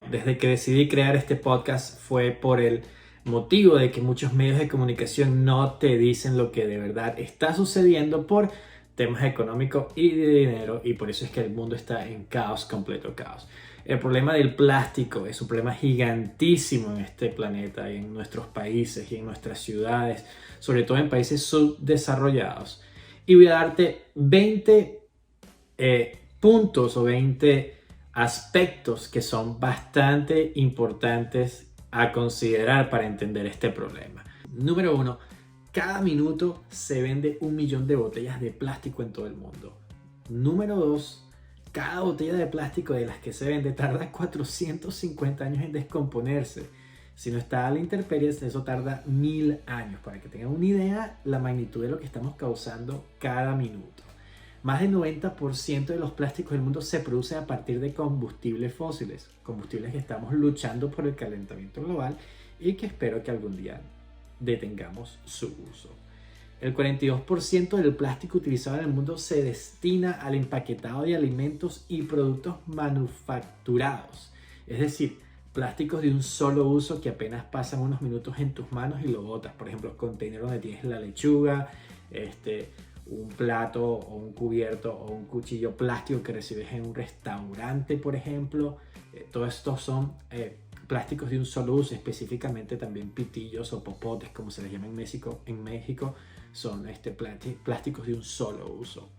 desde que decidí crear este podcast fue por el motivo de que muchos medios de comunicación no te dicen lo que de verdad está sucediendo por temas económicos y de dinero, y por eso es que el mundo está en caos, completo caos. El problema del plástico es un problema gigantísimo en este planeta y en nuestros países y en nuestras ciudades, sobre todo en países subdesarrollados. Y voy a darte 20 puntos o 20 aspectos que son bastante importantes a considerar para entender este problema. Número 1. Cada minuto se vende 1 millón de botellas de plástico en todo el mundo. Número 2. Cada botella de plástico de las que se vende tarda 450 años en descomponerse. Si no está a la intemperie, eso tarda 1000 años. Para que tengan una idea, la magnitud de lo que estamos causando cada minuto. Más del 90% de los plásticos del mundo se produce a partir de combustibles fósiles. Combustibles que estamos luchando por el calentamiento global y que espero que algún día detengamos su uso. El 42% del plástico utilizado en el mundo se destina al empaquetado de alimentos y productos manufacturados. Es decir, plásticos de un solo uso que apenas pasan unos minutos en tus manos y lo botas. Por ejemplo, container donde tienes la lechuga, un plato o un cubierto o un cuchillo plástico que recibes en un restaurante, por ejemplo. Todos estos son plásticos de un solo uso, específicamente también pitillos o popotes, como se les llama en México, son plásticos de un solo uso.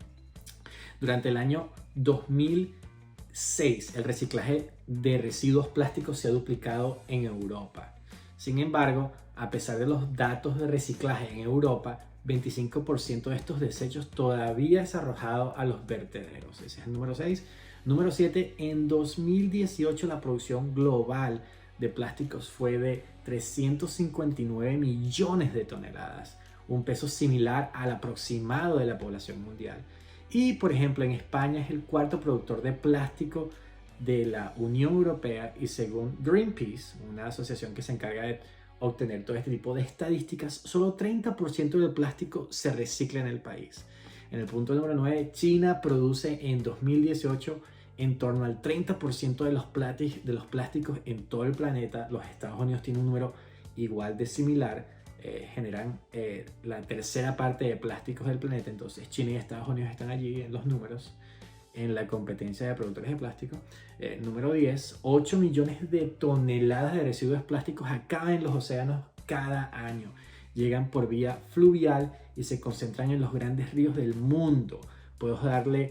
Durante el año 2006, el reciclaje de residuos plásticos se ha duplicado en Europa. Sin embargo, a pesar de los datos de reciclaje en Europa, 25% de estos desechos todavía es arrojado a los vertederos. Ese es el número 6. Número 7. En 2018 la producción global de plásticos fue de 359 millones de toneladas, un peso similar al aproximado de la población mundial. Y por ejemplo, en España es el cuarto productor de plástico de la Unión Europea, y según Greenpeace, una asociación que se encarga de obtener todo este tipo de estadísticas, solo 30% del plástico se recicla en el país. En el punto número 9, China produce en 2018 en torno al 30% de los plásticos en todo el planeta. Los Estados Unidos tienen un número igual de similar, generan la tercera parte de plásticos del planeta. Entonces China y Estados Unidos están allí en los números en la competencia de productores de plástico. Número 10, 8 millones de toneladas de residuos plásticos acaban en los océanos cada año. Llegan por vía fluvial y se concentran en los grandes ríos del mundo. Puedo les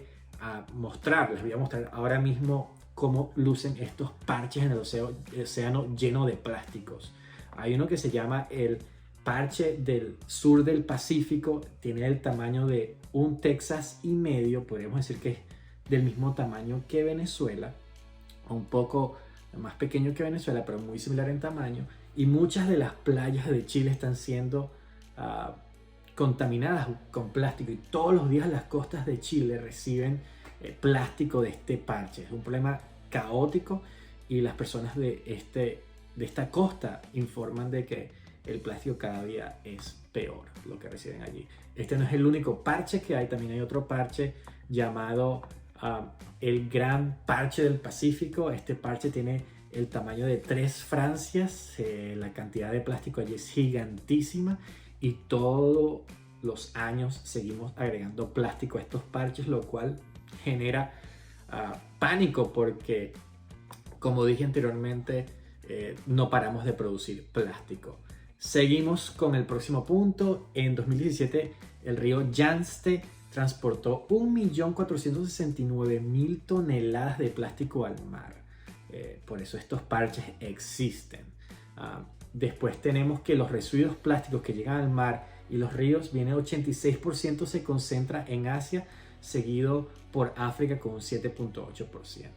voy a mostrar ahora mismo cómo lucen estos parches en el océano lleno de plásticos. Hay uno que se llama el parche del sur del Pacífico, tiene el tamaño de un Texas y medio, podríamos decir que es del mismo tamaño que Venezuela, un poco más pequeño que Venezuela, pero muy similar en tamaño. Y muchas de las playas de Chile están siendo contaminadas con plástico, y todos los días las costas de Chile reciben plástico de este parche. Es un problema caótico y las personas de esta costa informan de que el plástico cada día es peor lo que reciben allí. Este no es el único parche que hay, también hay otro parche llamado el Gran Parche del Pacífico. Este parche tiene el tamaño de 3 Francias, la cantidad de plástico allí es gigantísima y todos los años seguimos agregando plástico a estos parches, lo cual genera pánico porque, como dije anteriormente, no paramos de producir plástico. Seguimos con el próximo punto. En 2017 el río Yangtze transportó 1.469.000 toneladas de plástico al mar. Por eso estos parches existen. Después tenemos que los residuos plásticos que llegan al mar y los ríos, viene 86% se concentra en Asia, seguido por África con un 7.8%.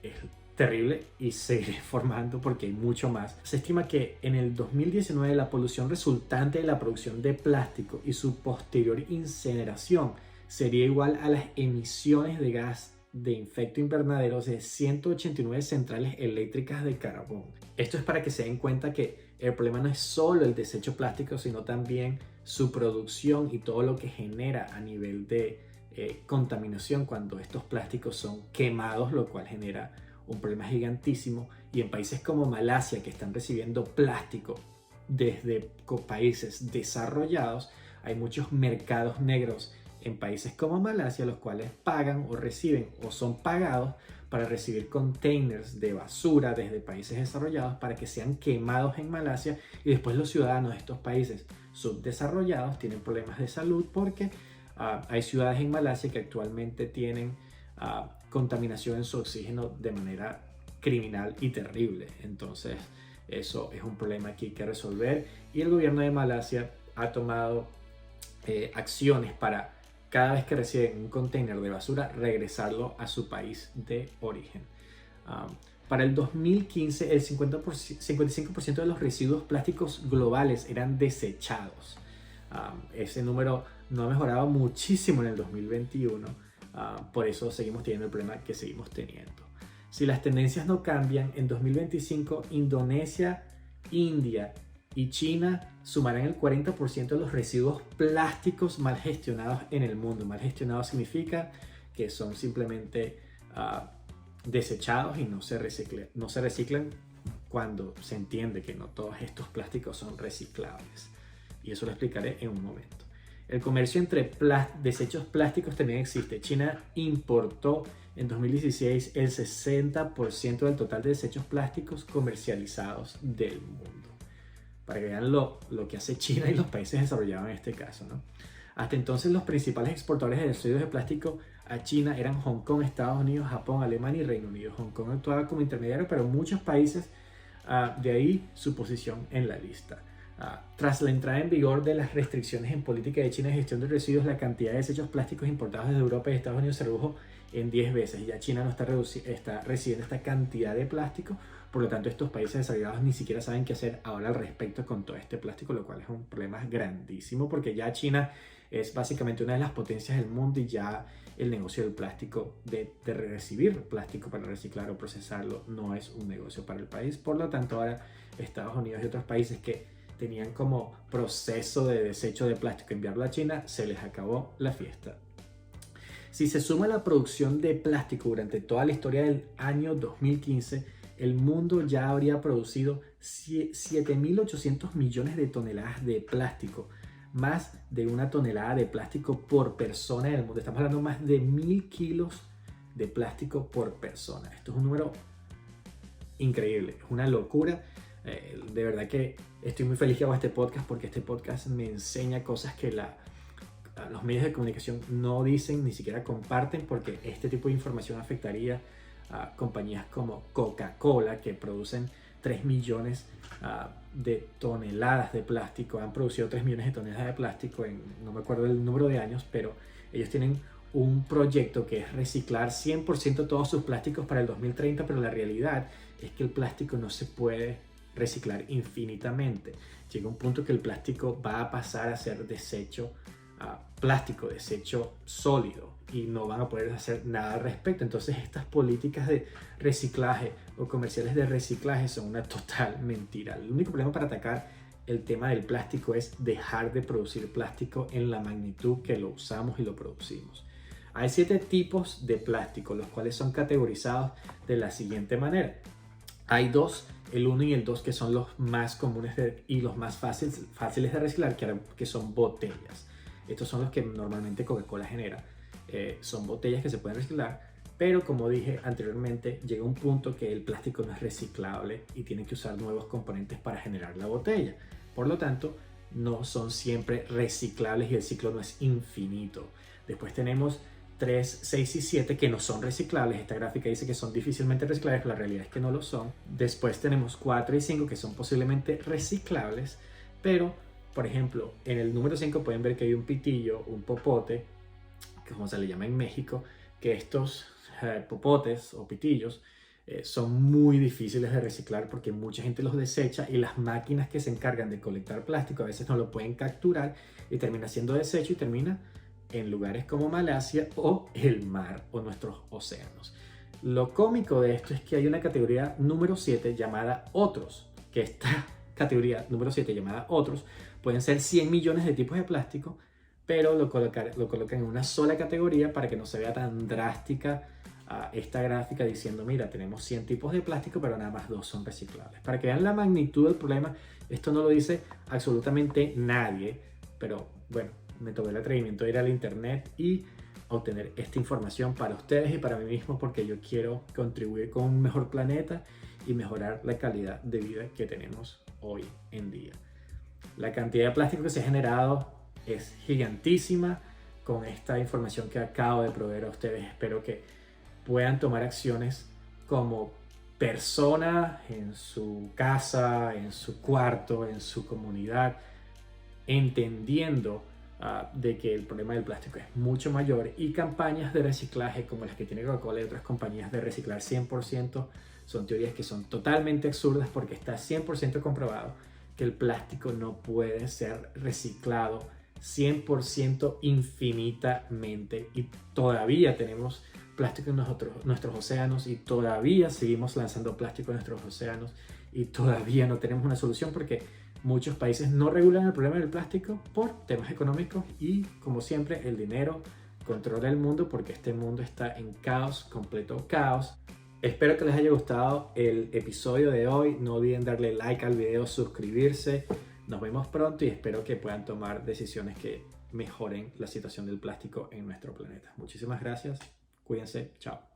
Es terrible y seguiré informando porque hay mucho más. Se estima que en el 2019 la polución resultante de la producción de plástico y su posterior incineración sería igual a las emisiones de gas de efecto invernadero de 189 centrales eléctricas de carbón. Esto es para que se den cuenta que el problema no es solo el desecho plástico, sino también su producción y todo lo que genera a nivel de contaminación cuando estos plásticos son quemados, lo cual genera un problema gigantísimo, y en países como Malasia, que están recibiendo plástico desde países desarrollados, hay muchos mercados negros en países como Malasia, los cuales pagan o reciben o son pagados para recibir containers de basura desde países desarrollados para que sean quemados en Malasia, y después los ciudadanos de estos países subdesarrollados tienen problemas de salud porque hay ciudades en Malasia que actualmente tienen contaminación en su oxígeno de manera criminal y terrible. Entonces eso es un problema que hay que resolver, y el gobierno de Malasia ha tomado acciones para, cada vez que reciben un container de basura, regresarlo a su país de origen. Para el 2015, el 55% de los residuos plásticos globales eran desechados. Ese número no ha mejorado muchísimo en el 2021. Por eso seguimos teniendo el problema que seguimos teniendo. Si las tendencias no cambian, en 2025 Indonesia, India y China sumarán el 40% de los residuos plásticos mal gestionados en el mundo. Mal gestionados significa que son simplemente desechados y no se reciclan cuando se entiende que no todos estos plásticos son reciclables. Y eso lo explicaré en un momento. El comercio entre desechos plásticos también existe. China importó en 2016 el 60% del total de desechos plásticos comercializados del mundo. Para que vean lo que hace China y los países desarrollados en este caso, ¿no? Hasta entonces los principales exportadores de residuos de plástico a China eran Hong Kong, Estados Unidos, Japón, Alemania y Reino Unido. Hong Kong actuaba como intermediario, pero muchos países, de ahí su posición en la lista. Tras la entrada en vigor de las restricciones en política de China de gestión de residuos, la cantidad de desechos plásticos importados desde Europa y Estados Unidos se redujo en 10 veces. Ya China no está recibiendo esta cantidad de plástico, por lo tanto estos países desarrollados ni siquiera saben qué hacer ahora al respecto con todo este plástico, lo cual es un problema grandísimo, porque ya China es básicamente una de las potencias del mundo, y ya el negocio del plástico, de recibir plástico para reciclar o procesarlo, no es un negocio para el país. Por lo tanto ahora Estados Unidos y otros países que tenían como proceso de desecho de plástico enviarlo a China, se les acabó la fiesta. Si se suma la producción de plástico durante toda la historia del año 2015, el mundo ya habría producido 7.800 millones de toneladas de plástico, más de 1 tonelada de plástico por persona en el mundo. Estamos hablando de más de 1.000 kilos de plástico por persona. Esto es un número increíble, es una locura. De verdad que estoy muy feliz que hago este podcast, porque este podcast me enseña cosas que los medios de comunicación no dicen, ni siquiera comparten, porque este tipo de información afectaría a compañías como Coca-Cola, que producen 3 millones de toneladas de plástico. Han producido 3 millones de toneladas de plástico no me acuerdo el número de años, pero ellos tienen un proyecto que es reciclar 100% todos sus plásticos para el 2030, pero la realidad es que el plástico no se puede reciclar infinitamente. Llega un punto que el plástico va a pasar a ser desecho plástico, desecho sólido, y no van a poder hacer nada al respecto. Entonces estas políticas de reciclaje o comerciales de reciclaje son una total mentira. El único problema para atacar el tema del plástico es dejar de producir plástico en la magnitud que lo usamos y lo producimos. Hay 7 tipos de plástico, los cuales son categorizados de la siguiente manera. Hay 2, el 1 y el 2, que son los más comunes y los más fáciles de reciclar, que son botellas. Estos son los que normalmente Coca-Cola genera. Son botellas que se pueden reciclar, pero como dije anteriormente, llega un punto que el plástico no es reciclable y tienen que usar nuevos componentes para generar la botella. Por lo tanto, no son siempre reciclables y el ciclo no es infinito. Después tenemos 3, 6 y 7 que no son reciclables. Esta gráfica dice que son difícilmente reciclables, pero la realidad es que no lo son. Después tenemos 4 y 5 que son posiblemente reciclables, pero por ejemplo en el número 5 pueden ver que hay un pitillo, un popote, que como se le llama en México, que estos popotes o pitillos son muy difíciles de reciclar porque mucha gente los desecha, y las máquinas que se encargan de colectar plástico a veces no lo pueden capturar y termina siendo desecho y termina en lugares como Malasia o el mar o nuestros océanos. Lo cómico de esto es que hay una categoría número 7 llamada otros, que esta categoría número 7 llamada otros pueden ser 100 millones de tipos de plástico, pero lo colocan en una sola categoría para que no se vea tan drástica esta gráfica diciendo, mira, tenemos 100 tipos de plástico, pero nada más 2 son reciclables. Para que vean la magnitud del problema, esto no lo dice absolutamente nadie, pero bueno, me tomé el atrevimiento de ir al internet y obtener esta información para ustedes y para mí mismo, porque yo quiero contribuir con un mejor planeta y mejorar la calidad de vida que tenemos hoy en día. La cantidad de plástico que se ha generado es gigantísima. Con esta información que acabo de proveer a ustedes, espero que puedan tomar acciones como persona en su casa, en su cuarto, en su comunidad, entendiendo de que el problema del plástico es mucho mayor, y campañas de reciclaje como las que tiene Coca-Cola y otras compañías de reciclar 100% son teorías que son totalmente absurdas, porque está 100% comprobado que el plástico no puede ser reciclado 100% infinitamente, y todavía tenemos plástico en nuestros océanos, y todavía seguimos lanzando plástico en nuestros océanos, y todavía no tenemos una solución porque muchos países no regulan el problema del plástico por temas económicos, y como siempre el dinero controla el mundo, porque este mundo está en caos, completo caos. Espero que les haya gustado el episodio de hoy. No olviden darle like al video, suscribirse. Nos vemos pronto y espero que puedan tomar decisiones que mejoren la situación del plástico en nuestro planeta. Muchísimas gracias. Cuídense. Chao.